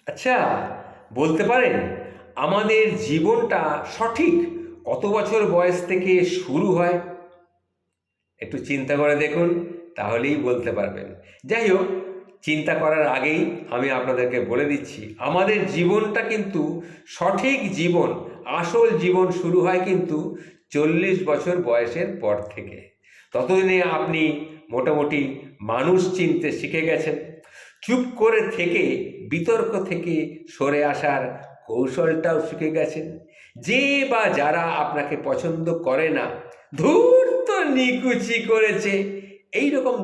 আচ্ছা, বলতে পারেন আমাদের জীবনটা সঠিক কত বছর বয়স থেকে শুরু হয়? একটু চিন্তা করে দেখুন, তাহলেই বলতে পারবেন। যাই হোক, চিন্তা করার আগেই আমি আপনাদেরকে বলে দিচ্ছি, আমাদের জীবনটা কিন্তু সঠিক জীবন, আসল জীবন শুরু হয় কিন্তু 40 বছর বয়সের পর থেকে। ততদিনে আপনি মোটামুটি মানুষ চিনতে শিখে গেছেন। চুপ করে থেকে বিতর্ক থেকে সরে আসার কৌশলটাও শিখে গেছেন। যে বা যারা আপনাকে পছন্দ করে না, ধুর তো নিকুচি করেছে, এই রকম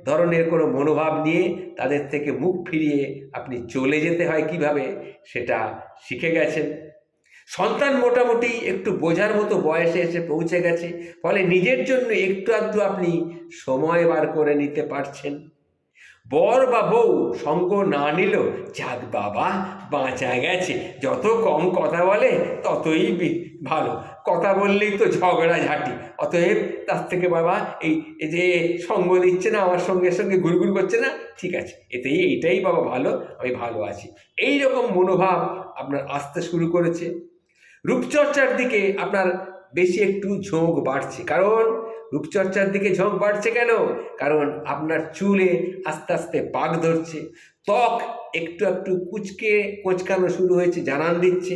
ধরনের কোনো মনোভাব নিয়ে তাদের থেকে মুখ ফিরিয়ে আপনি চলে যেতে হয় কিভাবে, সেটা শিখে গেছেন। সন্তান মোটামুটি একটু বোঝার মতো বয়সে এসে পৌঁছে গেছে, ফলে নিজের জন্য একটু আধটু আপনি সময় বার করে নিতে পারছেন। বর বা বউ সঙ্গ না নিল, যাক বাবা, বাঁচা গেছে, যত কম কথা বলে ততই ভালো, কথা বললেই তো ঝগড়াঝাটি, অতএব তার থেকে বাবা এই যে সঙ্গ দিচ্ছে না, আমার সঙ্গে সঙ্গে ঘুরঘুর করছে না, ঠিক আছে, এইটাই বাবা ভালো, আমি ভালো আছি, এই রকম মনোভাব আপনার আসতে শুরু করেছে। রূপচর্চার দিকে আপনার বেশি একটু ঝোঁক বাড়ছে, কারণ রূপচর্চার দিকে ঝোঁক বাড়ছে কেন? কারণ আপনার চুলে আস্তে আস্তে পাক ধরছে, ত্বক একটু একটু কোঁচকানো শুরু হয়েছে, জানান দিচ্ছে।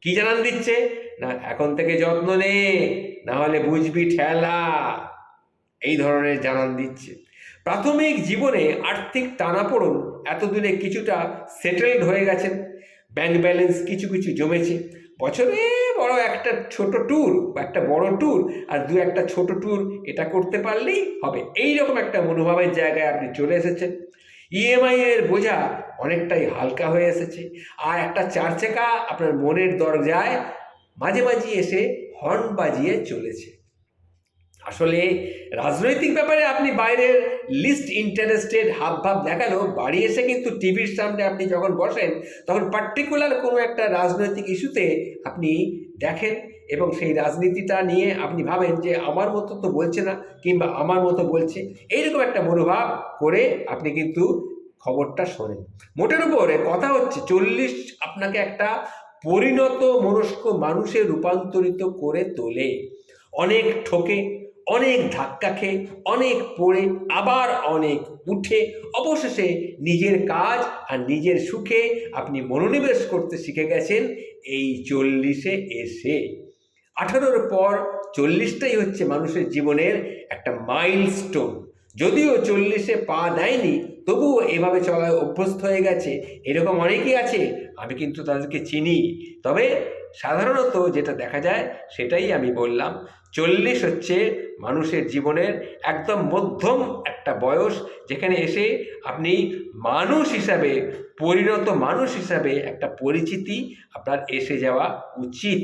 কি জানান দিচ্ছে? না, এখন থেকে যত্ন নে, না হলে বুঝবি ঠেলা, এই ধরনের জানান দিচ্ছে। প্রাথমিক জীবনে আর্থিক টানাপোড়েন এতদিনে কিছুটা সেটেলড হয়ে গেছেন, ব্যাংক ব্যালেন্স কিছু কিছু জমেছে, বছরে বড় একটা ছোট ট্যুর বা একটা বড় ট্যুর আর দু একটা ছোট ট্যুর এটা করতে পারলেই হবে, এই রকম একটা মনোভাবের জায়গায় আপনি চলে এসেছেন। ইএমআই এর বোঝা অনেকটাই হালকা হয়ে এসেছে, আর একটা চার চাকা আপনার মনের দরজায় মাঝে মাঝে এসে হর্ন বাজিয়ে চলেছে। আসলে রাজনৈতিক ব্যাপারে আপনি বাইরের লিস্ট ইন্টারেস্টেড হাবভাব দেখালেও বাড়ি এসে কিন্তু টিভির সামনে আপনি যখন বসেন, তখন পার্টিকুলার কোনো একটা রাজনৈতিক ইস্যুতে আপনি দেখেন এবং সেই রাজনীতিটা নিয়ে আপনি ভাবেন যে আমার মতো তো বলছে না, কিংবা আমার মতো বলছে, এইরকম একটা মনোভাব করে আপনি কিন্তু খবরটা শোনেন। মোটের উপরে কথা হচ্ছে 40 আপনাকে একটা পরিণত মনস্ক মানুষে রূপান্তরিত করে তোলে। অনেক ঠকে, অনেক ধাক্কা খেয়ে, অনেক পড়ে, আবার অনেক উঠে, অবশেষে নিজের কাজ আর নিজের সুখে আপনি মনোনিবেশ করতে শিখে গেছেন এই 40-এ এসে। 18-র পর 40টাই হচ্ছে মানুষের জীবনের একটা মাইলস্টোন। যদিও 40-এ পা দেয়নি, তবুও এভাবে চলায় অভ্যস্ত হয়ে গেছে, এরকম অনেকেই আছে, আমি কিন্তু তাদেরকে চিনি। তবে সাধারণত যেটা দেখা যায় সেটাই আমি বললাম, 40 হচ্ছে মানুষের জীবনের একদম মধ্যম একটা বয়স, যেখানে এসে আপনি মানুষ হিসাবে, পরিণত মানুষ হিসাবে একটা পরিচিতি আপনার এসে যাওয়া উচিত।